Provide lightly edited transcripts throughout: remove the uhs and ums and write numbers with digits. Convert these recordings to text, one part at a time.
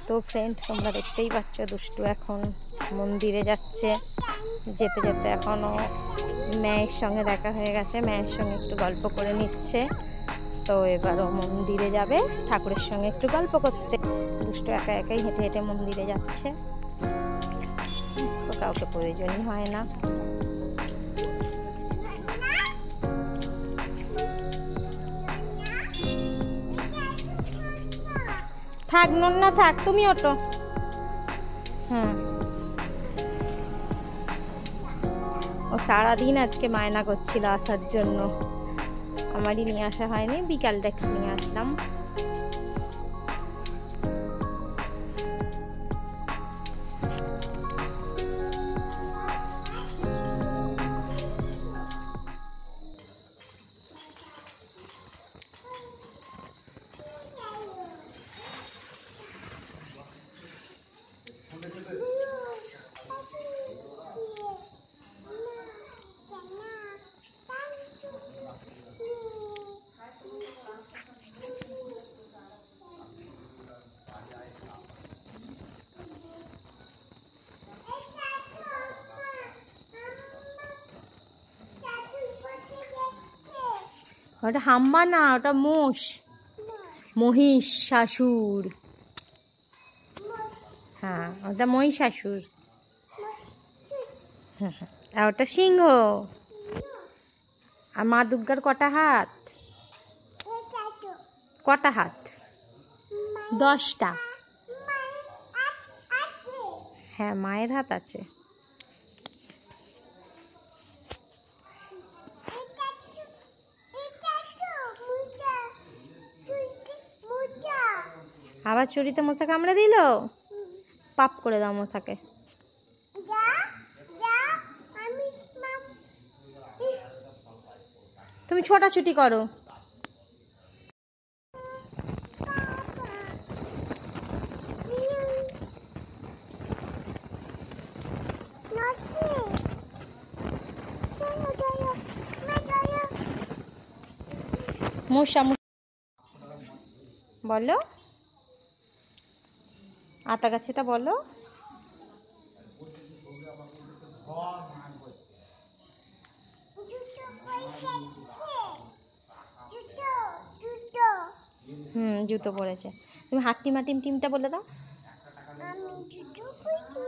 তো ফ্রেন্ড, তোমরা দেখতেই পাচ্ছ দুষ্টু এখন মন্দিরে যাচ্ছে। যেতে যেতে এখনো মেয়ের সঙ্গে দেখা হয়ে গেছে, মেয়ের সঙ্গে একটু গল্প করে নিচ্ছে। তো এবারও মন্দিরে যাবে ঠাকুরের সঙ্গে একটু গল্প করতে। দুষ্টু একা একাই হেঁটে হেঁটে মন্দিরে যাচ্ছে, তো কাউকে প্রয়োজনই হয় না। থাক নন্না থাক, তুমি ওঠো। ও সারাদিন আজকে মায়না করছিল আসার জন্য, আমারই নিয়ে আসা হয়নি, বিকালটা একটু নিয়ে আসলাম। ওটা হাম্বা না, ওটা মোষ, মহিষাসুর। হ্যাঁ, ওটা মহিষাসুর। আর ওটা সিংহ। আর মা দুর্গার কটা হাত? কটা হাত? 10টা। হ্যাঁ, মায়ের হাত আছে। আবার চুরিতে মশা কামড়ে দিল, পাপ করে দাও মশাকে। তুমি ছোটাছুটি করো। মশা বলো, আতা গাছেটা বলো। জুতো পরেছে। তুমি হাট্টিমা টিম টিমটা বলে দাও। আমি জুতো পরেছি,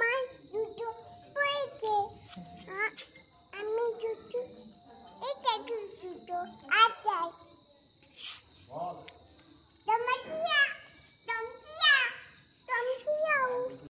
মা জুতো পরেছে, আমি জুতো, এটা জুতো আটাশ।